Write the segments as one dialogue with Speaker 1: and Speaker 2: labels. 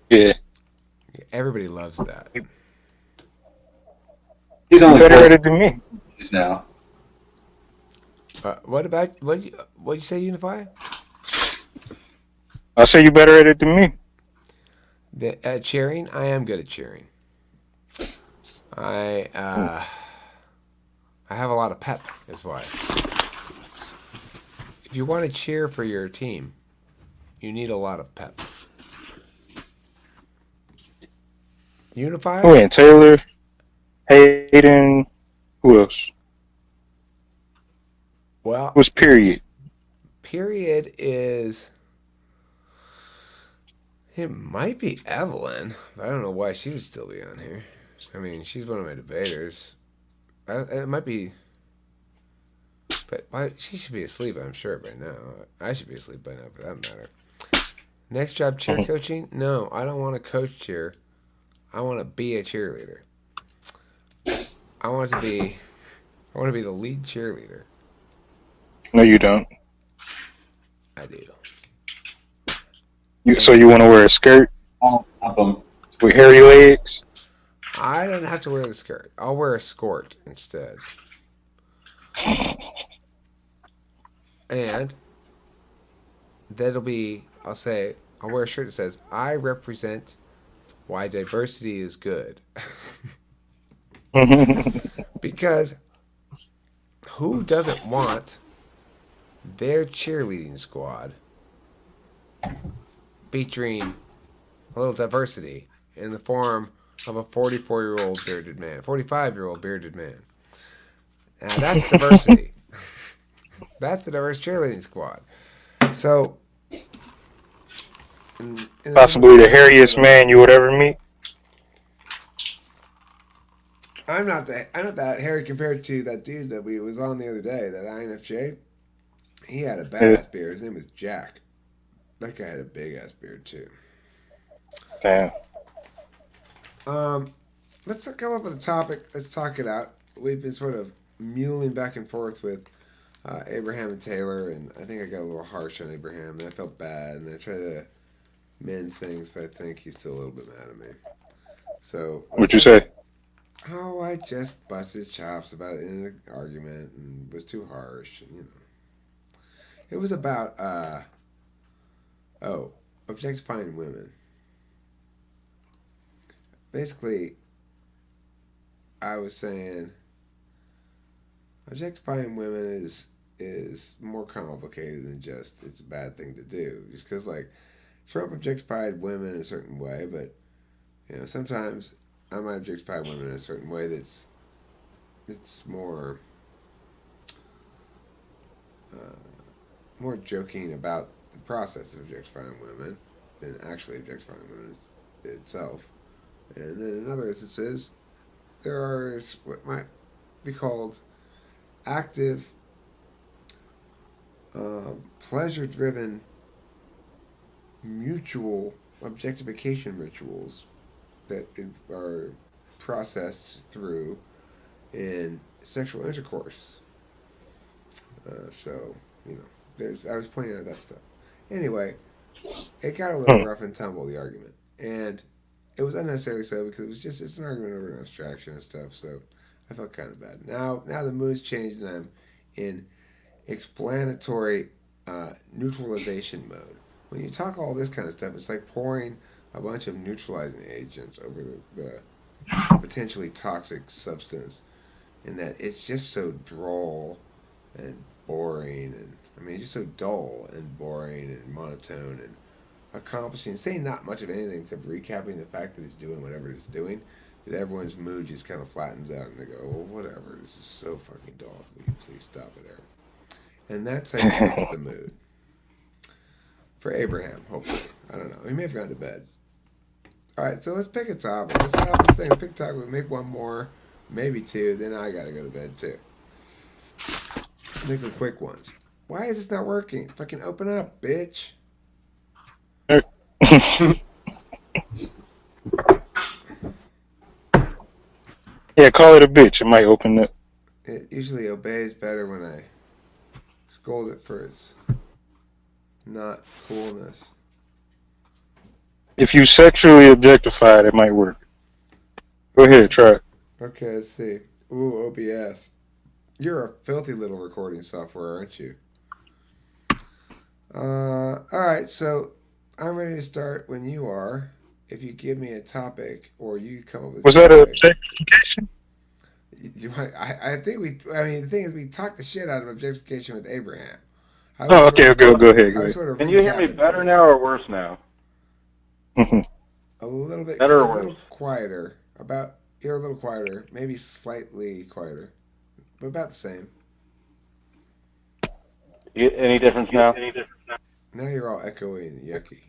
Speaker 1: Yeah.
Speaker 2: Everybody loves that.
Speaker 1: You
Speaker 3: He's only
Speaker 1: better
Speaker 3: four
Speaker 1: at it than me.
Speaker 3: years now.
Speaker 2: What about what you say, Unify?
Speaker 1: I say you better at it than me.
Speaker 2: Cheering. I am good at cheering. I
Speaker 1: Hmm.
Speaker 2: I have a lot of pep. Is why. If you want to cheer for your team, you need a lot of pep. Unify.
Speaker 1: Who ain't Taylor, Hayden, who else?
Speaker 2: Well,
Speaker 1: What's period?
Speaker 2: period is it might be Evelyn. I don't know why she would still be on here. I mean, she's one of my debaters. It might be, but she should be asleep. I'm sure by now. I should be asleep by now, for that matter. Next job, cheer
Speaker 1: Mhm.
Speaker 2: coaching. No, I don't want to coach cheer. I want to be a cheerleader. I want to be. I want to be the lead cheerleader.
Speaker 1: No, you don't.
Speaker 2: I do.
Speaker 1: So you
Speaker 2: And
Speaker 1: want to wear a skirt
Speaker 3: I'll stop him.
Speaker 1: with hairy legs?
Speaker 2: I don't have to wear the skirt. I'll wear a skirt instead. And that'll be. I'll say. I'll wear a shirt that says "I represent why diversity is good." Because who doesn't want their cheerleading squad featuring a little diversity in the form of a 44-year-old bearded man, 45-year-old bearded man? Now that's diversity. That's the diverse cheerleading squad. So, in the
Speaker 1: Possibly the
Speaker 2: perspective
Speaker 1: hairiest
Speaker 2: of that,
Speaker 1: man you would ever meet.
Speaker 2: I'm not that hairy compared to that dude that we was on the other day, that INFJ. He had a
Speaker 1: Yeah.
Speaker 2: badass beard. His name was Jack. That guy had a big ass beard too.
Speaker 1: Damn.
Speaker 2: Um, let's come up with a topic. Let's talk it out. We've been sort of muling back and forth with Abraham and Taylor, and I think I got a little harsh on Abraham, and I felt bad, and I tried to mend things, but I think he's still a little bit mad at me. So let's
Speaker 1: What you
Speaker 2: talk
Speaker 1: say?
Speaker 2: about how I just busted his chops about it in an argument and was too harsh, and it was about oh, objectifying women. Basically, I was saying objectifying women is more complicated than just it's a bad thing to do. Just because like Trump objectified women in a certain way, but sometimes I might objectify women in a certain way it's uh, more joking about the process of objectifying women than actually objectifying women itself. And then in other instances, there are what might be called active, pleasure-driven, mutual objectification rituals that are processed through in sexual intercourse. So, you know, I was pointing out that stuff. Anyway, it got a little
Speaker 1: Hmm.
Speaker 2: rough and tumble, the argument. And it was unnecessarily so because it's an argument over an abstraction and stuff. So I felt kind of bad. Now the mood's changed and I'm in explanatory neutralization mode. When you talk all this kind of stuff, it's like pouring a bunch of neutralizing agents over the potentially toxic substance, in that it's just so droll and boring, and I mean, just so dull and boring and monotone and accomplishing, saying not much of anything except recapping the fact that it's doing whatever it's doing. That everyone's mood just kind of flattens out and they go, well, whatever, this is so fucking dull. Will you please stop it, Eric? And that's how you fix the mood. For Abraham, hopefully. I don't know. He may have gone to bed. All right, so let's pick a topic. Let's stop this thing. Let's pick a topic. We'll make one more, maybe two. Then I gotta go to bed too. Make some quick ones. Why is this not working? Fucking open up, bitch.
Speaker 1: Yeah, call it a bitch. It might open up.
Speaker 2: It usually obeys better when I scold it for its not coolness.
Speaker 1: If you sexually objectified, it might work. Go ahead, try it.
Speaker 2: Okay, let's see. Ooh, OBS. You're a filthy little recording software, aren't you? All right, so I'm ready to start when you are. If you give me a topic or you come up with a
Speaker 1: Was that a
Speaker 2: topic,
Speaker 1: objectification?
Speaker 2: I think we. I mean, the thing is, we talked the shit out of objectification with Abraham. I was
Speaker 1: Oh,
Speaker 2: sort
Speaker 1: okay,
Speaker 2: of,
Speaker 1: go ahead,
Speaker 2: I
Speaker 1: go
Speaker 2: was
Speaker 1: ahead.
Speaker 2: sort of
Speaker 3: Can you hear me
Speaker 2: recapping for
Speaker 3: better
Speaker 2: you.
Speaker 3: now or worse now?
Speaker 1: Hmm.
Speaker 2: A little bit.
Speaker 3: Better
Speaker 2: You're a
Speaker 3: or worse?
Speaker 2: little quieter. You're a little quieter. Maybe slightly quieter, but about the same.
Speaker 3: Any difference now?
Speaker 2: Now you're all echoey and yucky.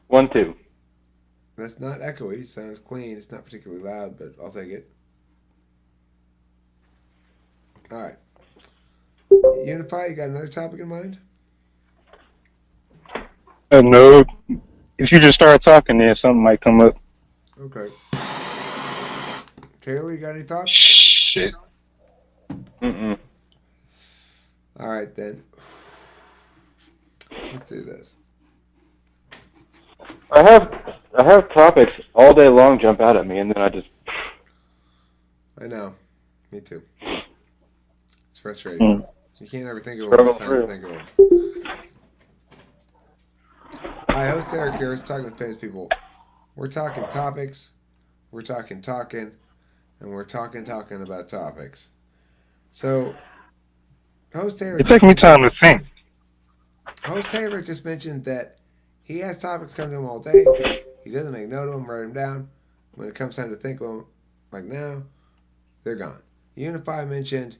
Speaker 3: 1, 2.
Speaker 2: That's not echoey. It sounds clean. It's not particularly loud, but I'll take it. All right. Unify, you got another topic in mind?
Speaker 1: No, if you just start talking, then something might come up.
Speaker 2: Okay. Taylor, you got any thoughts?
Speaker 1: Shit.
Speaker 3: Mm-mm.
Speaker 2: All right, then. Let's do this.
Speaker 3: I have topics all day long jump out at me, and then I just.
Speaker 2: I know. Me too. It's frustrating.
Speaker 1: Mm.
Speaker 2: You can't ever think of them when
Speaker 3: Struggle
Speaker 2: it's time to
Speaker 3: through.
Speaker 2: think of them. Hi, host Eric here. We're talking with famous people. We're talking topics. We're talking, and we're talking about topics. So, host Taylor
Speaker 1: It
Speaker 2: just
Speaker 1: takes me time
Speaker 2: mentioned.
Speaker 1: to think.
Speaker 2: Host Taylor just mentioned that he has topics come to him all day. He doesn't make note of them, write them down. When it comes time to think of them, like now, they're gone. Unify mentioned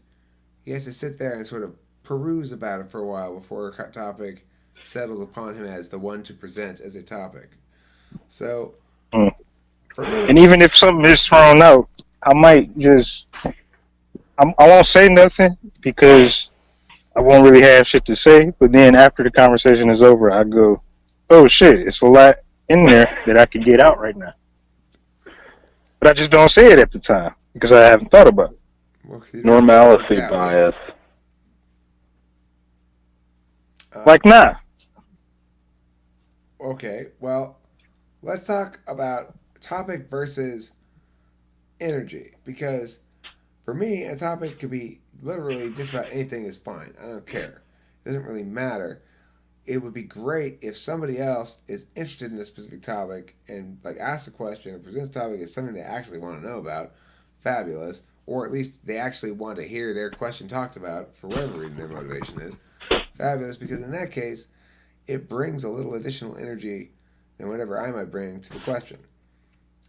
Speaker 2: he has to sit there and sort of peruse about it for a while before a topic settles upon him as the one to present as a topic. So,
Speaker 1: Mm.
Speaker 2: for
Speaker 1: And
Speaker 2: me,
Speaker 1: even if something is thrown out, I might just, I won't say nothing because I won't really have shit to say. But then after the conversation is over, I go, oh shit, it's a lot in there that I could get out right now. But I just don't say it at the time because I haven't thought about it.
Speaker 2: well, you don't have it all worked
Speaker 3: Normalcy
Speaker 2: out yet.
Speaker 3: bias.
Speaker 1: Like now.
Speaker 2: Okay, well, let's talk about topic versus energy because for me, a topic could be literally just about anything is fine. I don't care. It doesn't really matter. It would be great if somebody else is interested in a specific topic and like asks a question or presents a topic as something they actually want to know about. Fabulous. Or at least they actually want to hear their question talked about for whatever reason their motivation is. Fabulous, because in that case, it brings a little additional energy than whatever I might bring to the question.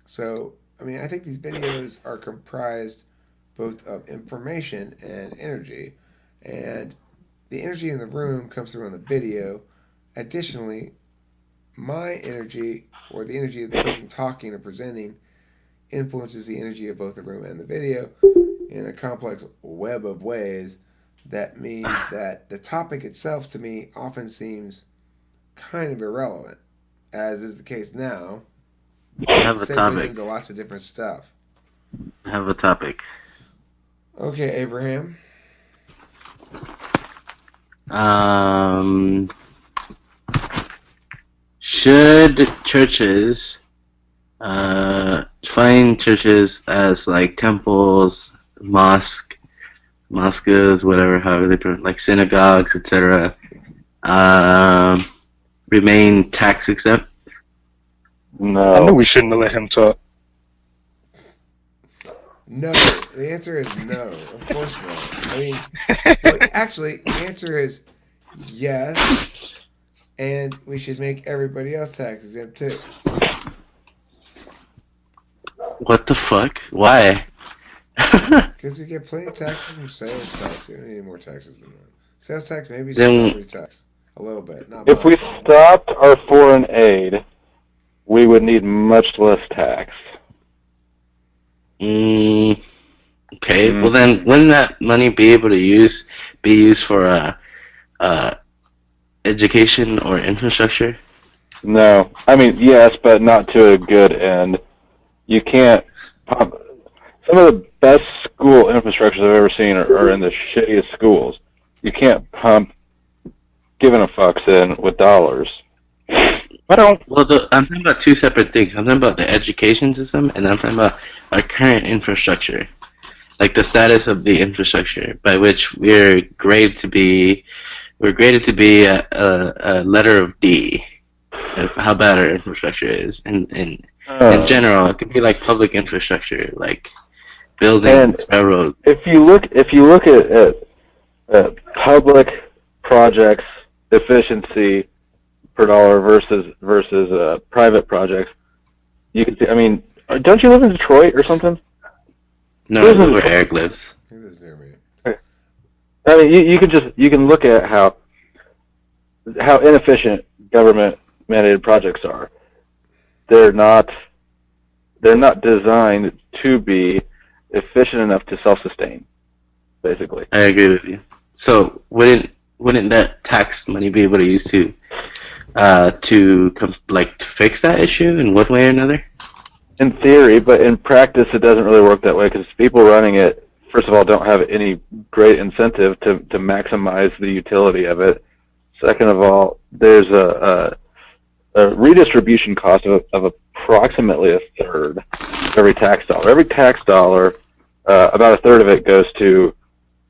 Speaker 2: So, I mean, I think these videos are comprised both of information and energy. And the energy in the room comes through on the video. Additionally, my energy or the energy of the person talking or presenting influences the energy of both the room and the video in a complex web of ways. That means that the topic itself to me often seems kind of irrelevant, as is the case now.
Speaker 4: I
Speaker 2: It
Speaker 4: have a
Speaker 2: segues
Speaker 4: topic.
Speaker 2: into lots of different stuff.
Speaker 4: I have a topic.
Speaker 2: Okay, Abraham.
Speaker 4: Um, should churches define churches as like temples, mosques, whatever, however they like synagogues, etc. Um, remain tax exempt?
Speaker 1: I knew
Speaker 3: No.
Speaker 1: we shouldn't have let him talk.
Speaker 2: No. The answer is no. Of course not. I mean, well, actually, the answer is yes, and we should make everybody else tax exempt too.
Speaker 4: What the fuck? Why?
Speaker 2: Because we get plenty of taxes from sales tax. We don't need any more taxes than that. Sales tax, maybe some
Speaker 4: Then
Speaker 2: property tax. A little bit, not
Speaker 3: If we
Speaker 2: much.
Speaker 3: stopped our foreign aid, we would need much less tax.
Speaker 4: mm, okay. Well,
Speaker 3: Mm.
Speaker 4: then wouldn't that money be able to be used for education or infrastructure?
Speaker 3: No. I mean, yes, but not to a good end. You can't pump. Some of the best school infrastructures I've ever seen are in the shittiest schools. You can't pump giving a fucks in with dollars.
Speaker 1: I don't.
Speaker 4: Well, I'm talking about two separate things. I'm talking about the education system, and I'm talking about our current infrastructure, like the status of the infrastructure, by which we're graded to be a letter of D of how bad our infrastructure is, and in
Speaker 3: Uh,
Speaker 4: general, it could be like public infrastructure, like
Speaker 3: and
Speaker 4: buildings, railroads.
Speaker 3: if you look at public projects efficiency per dollar versus private projects, you can see. I mean, don't you live in Detroit or something?
Speaker 4: No,
Speaker 3: Who
Speaker 4: I
Speaker 3: lives in
Speaker 4: live where
Speaker 3: Detroit?
Speaker 4: Eric lives.
Speaker 2: I think this is near me.
Speaker 3: I mean, you can look at how inefficient government mandated projects are. They're not they're not designed to be efficient enough to self-sustain. Basically,
Speaker 4: I agree with you. So wouldn't that tax money be able to use to fix that issue in one way or another?
Speaker 3: in theory, but in practice, it doesn't really work that way because people running it, first of all, don't have any great incentive to maximize the utility of it. Second of all, there's a redistribution cost of approximately a third of every tax dollar. Every tax dollar, about a third of it goes to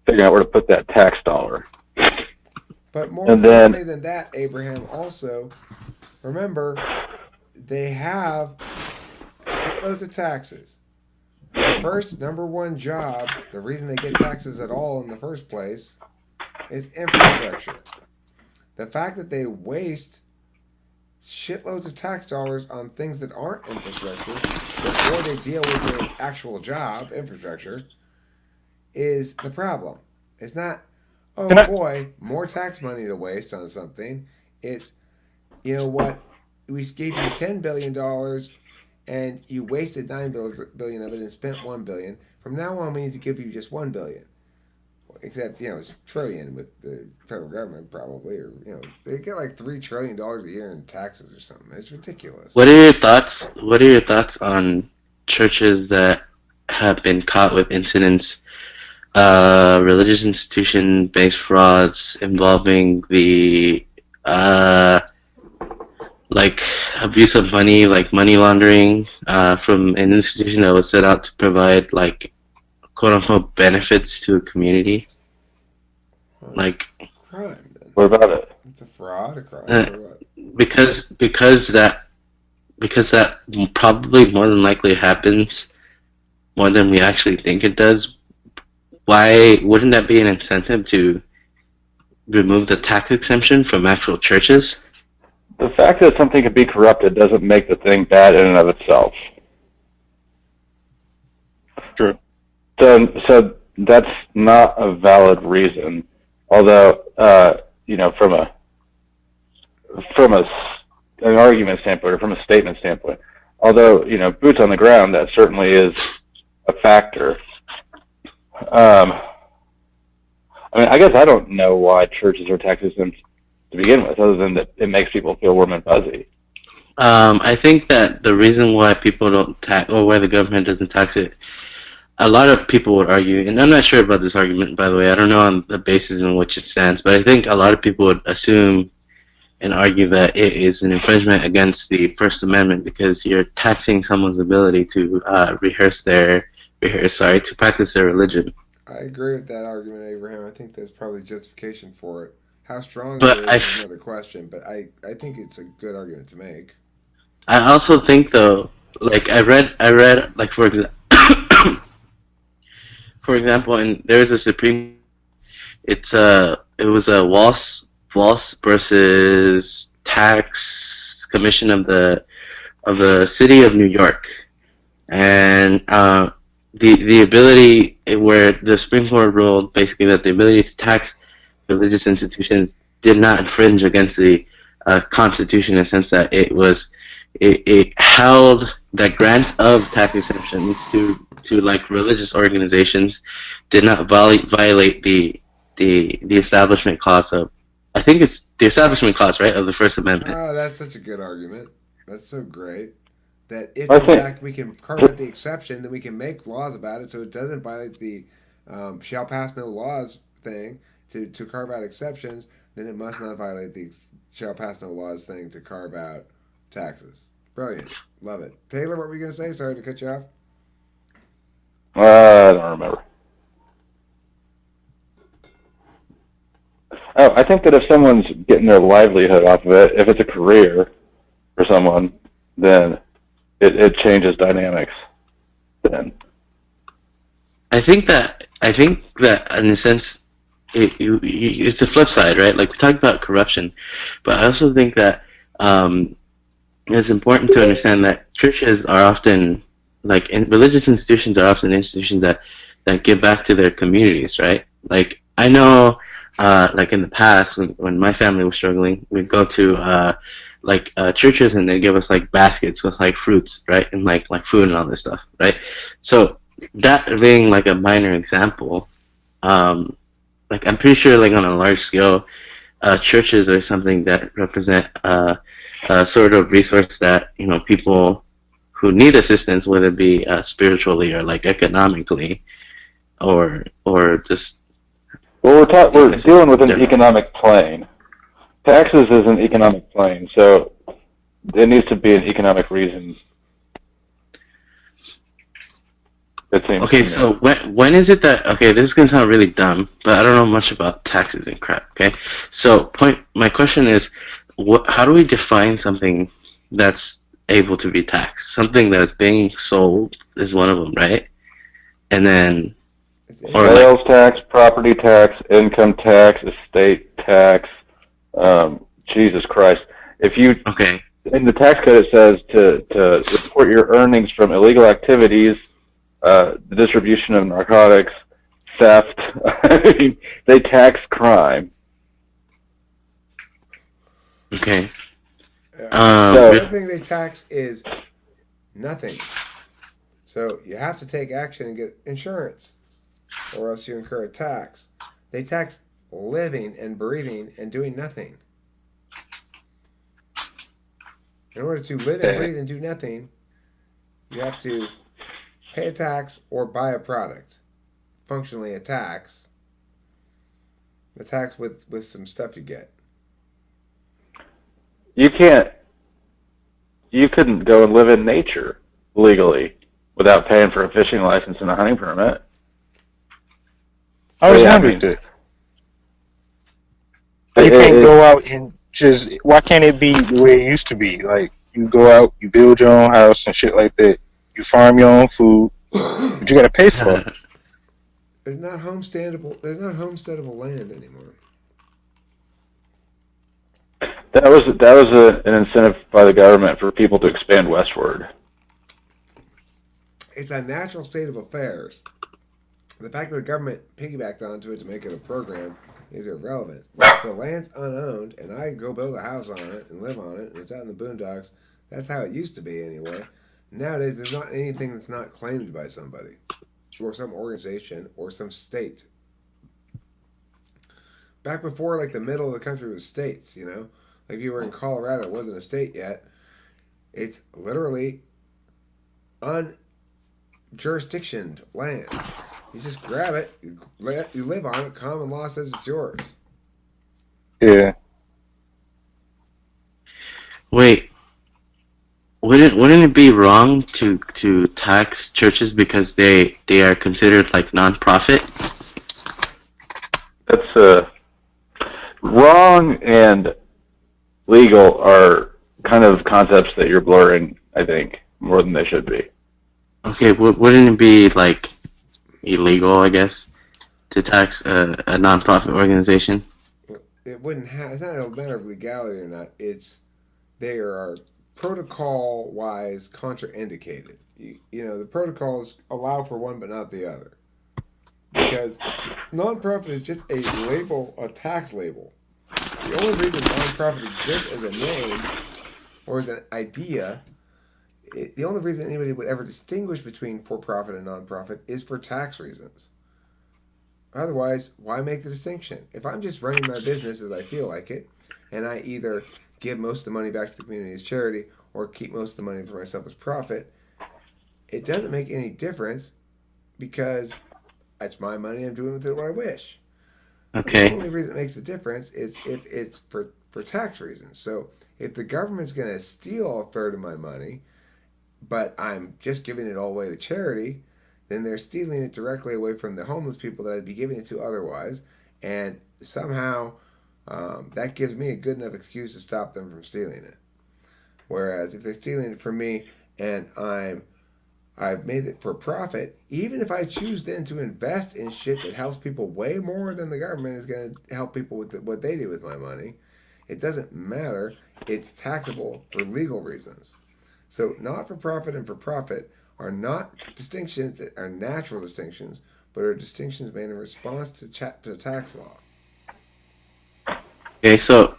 Speaker 3: figuring out where to put that tax dollar.
Speaker 2: But more
Speaker 3: And then,
Speaker 2: importantly than that, Abraham, also remember they have shitloads of taxes. Their first number one job, the reason they get taxes at all in the first place, is infrastructure. The fact that they waste shitloads of tax dollars on things that aren't infrastructure before they deal with their actual job, infrastructure, is the problem. It's not, oh
Speaker 1: Can I?
Speaker 2: boy, more tax money to waste on something. It's, you know what, we gave you $10 billion and you wasted $9 billion of it and spent $1 billion. From now on, we need to give you just $1 billion. Except, it's a trillion with the federal government, probably, or they get like $3 trillion a year in taxes or something. It's ridiculous.
Speaker 4: What are your thoughts? What are your thoughts on churches that have been caught with incidents, religious institution-based frauds involving the like abuse of money, like money laundering, from an institution that was set out to provide like quote unquote benefits to the community?
Speaker 2: Well, it's
Speaker 4: Like
Speaker 2: a crime then.
Speaker 3: what about it?
Speaker 2: It's a fraud, a crime,
Speaker 4: uh,
Speaker 2: or what?
Speaker 4: because that probably more than likely happens more than we actually think it does. Why wouldn't that be an incentive to remove the tax exemption from actual churches?
Speaker 3: The fact that something can be corrupted doesn't make the thing bad in and of itself.
Speaker 1: True.
Speaker 3: So that's not a valid reason. Although, from an argument standpoint or from a statement standpoint, although boots on the ground, that certainly is a factor. Um, I mean, I guess I don't know why churches are tax exempt to begin with, other than that it makes people feel warm and fuzzy.
Speaker 4: I think that the reason why people don't tax, or why the government doesn't tax it, a lot of people would argue, and I'm not sure about this argument, by the way. I don't know on the basis in which it stands, but I think a lot of people would assume and argue that it is an infringement against the First Amendment because you're taxing someone's ability to to practice their religion.
Speaker 2: I agree with that argument, Abraham. I think there's probably justification for it. How strong it
Speaker 4: But
Speaker 2: is another question, but I think it's a good argument to make.
Speaker 4: I also think though, like I read like for example, and there's a Supreme. It was a Walsh versus Tax Commission of the city of New York, and the ability where the Supreme Court ruled basically that the ability to tax religious institutions did not infringe against the Constitution in the sense that it held that grants of tax exemptions to like religious organizations did not violate the establishment clause of, I think it's the establishment clause, right, of the First Amendment.
Speaker 2: Oh, that's such a good argument. That's so great. That if
Speaker 3: I
Speaker 2: in
Speaker 3: think
Speaker 2: fact we can carve out the exception, then we can make laws about it so it doesn't violate the shall pass no laws thing to carve out exceptions. then it must not violate the shall pass no laws thing to carve out taxes. Brilliant. Love it. Taylor, what were you going to say? Sorry to cut you off.
Speaker 3: I don't remember. Oh, I think that if someone's getting their livelihood off of it, if it's a career for someone, then it changes dynamics. Then
Speaker 4: I think that in a sense, it's a flip side, right? Like we talked about corruption, but I also think that it's important to understand that churches are often religious institutions are often institutions that give back to their communities, right? Like I know, like in the past when my family was struggling, we'd go to churches and they'd give us like baskets with like fruits, right, and like food and all this stuff, right? So that being like a minor example, um, like I'm pretty sure like on a large scale, churches are something that represent a sort of resource that people who need assistance, whether it be spiritually or like economically, or just
Speaker 3: we're dealing
Speaker 4: assistance
Speaker 3: with
Speaker 4: in
Speaker 3: an
Speaker 4: general.
Speaker 3: economic plane. Taxes is an economic plane, so there needs to be an economic reason. It seems
Speaker 4: Okay,
Speaker 3: to me.
Speaker 4: so when is it that okay? This is gonna sound really dumb, but I don't know much about taxes and crap. Okay, so my question is, how do we define something that's able to be taxed? Something that is being sold is one of them, right? And then,
Speaker 2: It's
Speaker 4: or
Speaker 2: income.
Speaker 3: Sales
Speaker 4: like,
Speaker 3: tax, property tax, income tax, estate tax. Jesus Christ! If you
Speaker 4: okay,
Speaker 3: in the tax code it says to report your earnings from illegal activities, the distribution of narcotics, theft. I mean, they tax crime.
Speaker 4: okay,
Speaker 2: The
Speaker 3: So
Speaker 2: other thing they tax is nothing. So you have to take action and get insurance, or else you incur a tax. They tax living and breathing and doing nothing. In order to live and
Speaker 1: Yeah.
Speaker 2: breathe and do nothing, you have to pay a tax or buy a product. Functionally, a tax with some stuff you get.
Speaker 3: you can't, you couldn't go and live in nature legally without paying for a fishing license and a hunting permit.
Speaker 1: I
Speaker 3: So
Speaker 1: always
Speaker 3: yeah, I
Speaker 1: wondered
Speaker 3: mean,
Speaker 1: that. You can't go out and just. Why can't it be the way it used to be? Like you go out, you build your own house and shit like that. You farm your own food, but you got to pay for it.
Speaker 2: There's not homesteadable land anymore.
Speaker 3: that was an incentive by the government for people to expand westward.
Speaker 2: It's a natural state of affairs. The fact that the government piggybacked onto it to make it a program is irrelevant. If the land's unowned and I go build a house on it and live on it and it's out in the boondocks, that's how it used to be anyway. Nowadays, there's not anything that's not claimed by somebody or some organization or some state. Back before, like, the middle of the country was states, you know? Like, if you were in Colorado, it wasn't a state yet. It's literally unjurisdictioned land. You just grab it, you live on it, common law says it's yours.
Speaker 1: Yeah.
Speaker 4: wait, wouldn't it be wrong to tax churches because they are considered like non-profit?
Speaker 3: That's wrong and legal are kind of concepts that you're blurring, I think, more than they should be.
Speaker 4: Okay, wouldn't it be like illegal, I guess, to tax a non-profit organization?
Speaker 2: It wouldn't have. It's not a matter of legality or not. It's they are protocol wise contraindicated. The protocols allow for one but not the other because nonprofit is just a label, a tax label. The only reason nonprofit exists as a name or as an idea, the only reason anybody would ever distinguish between for profit and nonprofit is for tax reasons. Otherwise, why make the distinction? If I'm just running my business as I feel like it, and I either give most of the money back to the community as charity or keep most of the money for myself as profit, it doesn't make any difference because it's my money. I'm doing with it what I wish.
Speaker 4: Okay.
Speaker 2: The only reason it makes a difference is if it's for tax reasons. So if the government's going to steal a third of my money, but I'm just giving it all away to charity, then they're stealing it directly away from the homeless people that I'd be giving it to otherwise, and somehow that gives me a good enough excuse to stop them from stealing it. Whereas if they're stealing it from me and I've made it for profit, even if I choose then to invest in shit that helps people way more than the government is going to help people with what they do with my money, it doesn't matter. It's taxable for legal reasons. So not for profit and for profit are not distinctions that are natural distinctions, but are distinctions made in response to tax law.
Speaker 4: Okay, so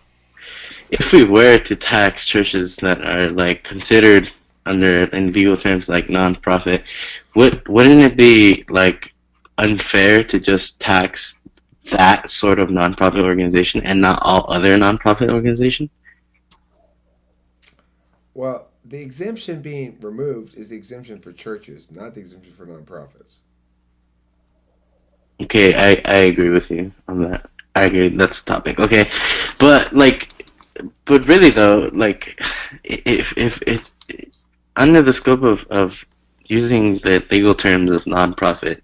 Speaker 4: if we were to tax churches that are like considered under in legal terms like non-profit, wouldn't it be like unfair to just tax that sort of non-profit organization and not all other non-profit organization?
Speaker 2: Well, the exemption being removed is the exemption for churches, not the exemption for nonprofits.
Speaker 4: Okay, I agree with you on that. I agree that's the topic. Okay, but like, but really though, like, if it's under the scope of using the legal terms of nonprofit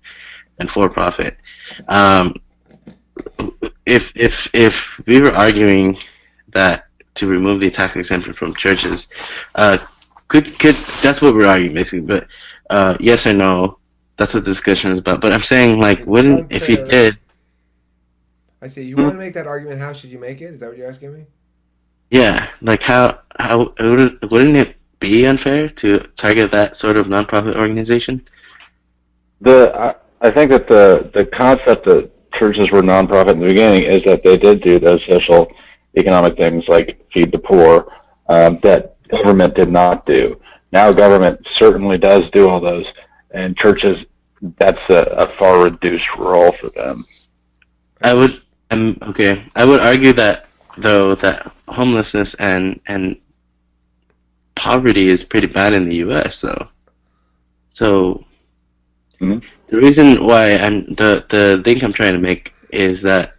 Speaker 4: and for-profit, um, if we were arguing that to remove the tax exemption from churches, uh, could that's what we're arguing basically. But yes or no, that's what the discussion is about. But I'm saying like,
Speaker 2: It's
Speaker 4: wouldn't if you
Speaker 2: unfair.
Speaker 4: did,
Speaker 2: I say, you
Speaker 3: Hmm?
Speaker 2: want to make that argument, how should you make it? Is that what you're asking me?
Speaker 4: yeah, like how wouldn't it be unfair to target that sort of nonprofit organization?
Speaker 3: I think that the concept that churches were nonprofit in the beginning is that they did do those social economic things like feed the poor, that government did not do. Now government certainly does do all those, and churches, that's a far reduced role for them.
Speaker 2: I
Speaker 4: I would
Speaker 2: just,
Speaker 4: okay. I would argue that though that homelessness and poverty is pretty bad in the U.S. So
Speaker 3: Mhm.
Speaker 4: the reason why the thing I'm trying to make is that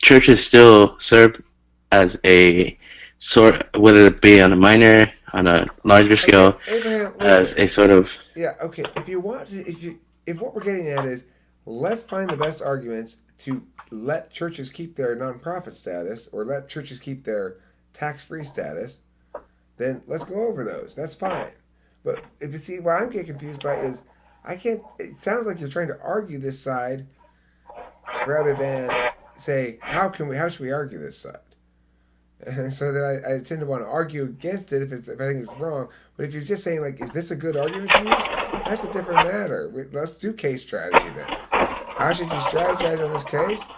Speaker 4: churches still serve as a sort, whether it be on a minor, on a larger
Speaker 2: okay,
Speaker 4: scale,
Speaker 2: Abraham,
Speaker 4: as
Speaker 2: listen.
Speaker 4: a sort of
Speaker 2: Yeah, okay. If you want to, if what we're getting at is, let's find the best arguments to let churches keep their nonprofit status or let churches keep their tax-free status, then let's go over those. That's fine. But if you see what I'm getting confused by is, I can't. It sounds like you're trying to argue this side rather than say how should we argue this side. And so that I tend to want to argue against it if I think it's wrong. But if you're just saying like, is this a good argument to use? That's a different matter. Let's do case strategy then. How should you strategize on this case?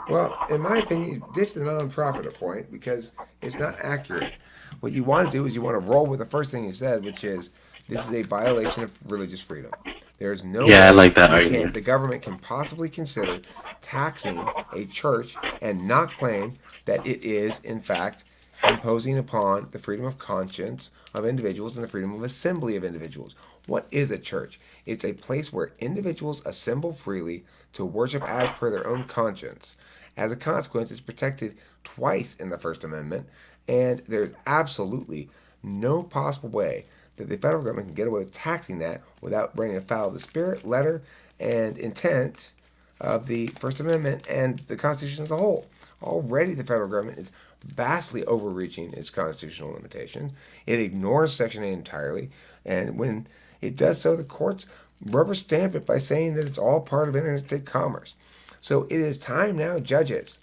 Speaker 2: Well, in my opinion, you ditch the nonprofit point because it's not accurate. What you want to do is you want to roll with the first thing you said, which is this is a violation of religious freedom. There is no
Speaker 4: yeah, I
Speaker 2: way
Speaker 4: like that argument.
Speaker 2: the government can possibly consider taxing a church and not claim that it is, in fact, imposing upon the freedom of conscience of individuals and the freedom of assembly of individuals. What is a church? It's a place where individuals assemble freely to worship as per their own conscience. As a consequence, it's protected twice in the First Amendment, and there's absolutely no possible way that the federal government can get away with taxing that without running afoul of the spirit, letter, and intent of the First Amendment and the Constitution as a whole. Already, the federal government is vastly overreaching its constitutional limitations. It ignores Section 8 entirely, and when it does so, the courts rubber stamp it by saying that it's all part of interstate commerce. So it is time now, judges,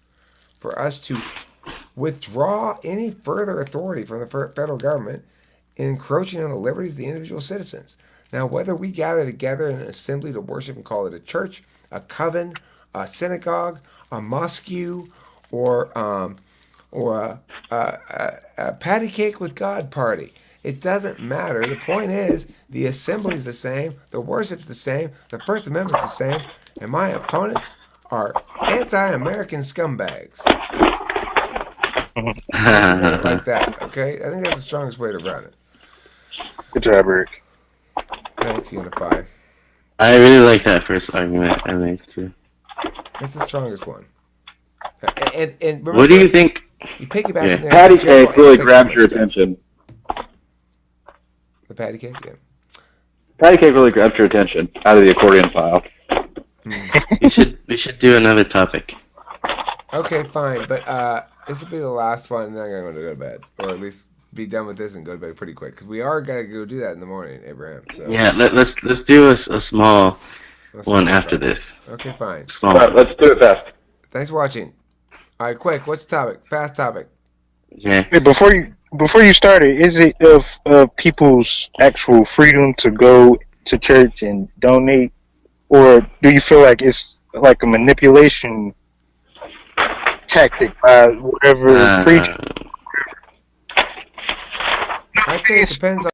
Speaker 2: for us to withdraw any further authority from the federal government in encroaching on the liberties of the individual citizens. Now, whether we gather together in an assembly to worship and call it a church, a coven, a synagogue, a mosque, or a patty cake with God party, it doesn't matter. The point is, the assembly is the same, the worship's the same, the First Amendment's the same, and my opponents are anti-American scumbags. Think of it like that, okay? I think that's the strongest way to run it.
Speaker 1: Good job, Eric.
Speaker 2: Thanks, Unify.
Speaker 4: I really like that first argument I made too.
Speaker 2: That's the strongest one. And remember,
Speaker 4: What do you think?
Speaker 2: you piggyback
Speaker 4: Yeah.
Speaker 2: on there.
Speaker 3: Patty
Speaker 2: general
Speaker 3: cake really
Speaker 2: anti
Speaker 3: grabs
Speaker 2: gamma
Speaker 3: your
Speaker 2: stuff.
Speaker 3: attention.
Speaker 2: The patty cake, yeah.
Speaker 3: Patty cake really grabs your attention out of the accordion file.
Speaker 4: We should do another topic.
Speaker 2: Okay, fine, but this will be the last one, and then I'm going to go to bed, or at least be done with this and go to bed pretty quick, because we are going to go do that in the morning, Abraham. So
Speaker 4: Yeah, let's do a small
Speaker 2: let's
Speaker 4: one
Speaker 2: go
Speaker 4: after
Speaker 2: try.
Speaker 4: this.
Speaker 2: Okay, fine.
Speaker 4: Small.
Speaker 3: All right, let's do it fast.
Speaker 2: Thanks for watching. All right, quick. What's the topic? Fast topic.
Speaker 4: Yeah.
Speaker 1: Hey, before you started, is it of people's actual freedom to go to church and donate, or do you feel like it's like a manipulation tactic by whatever preacher?
Speaker 2: I'd say it depends on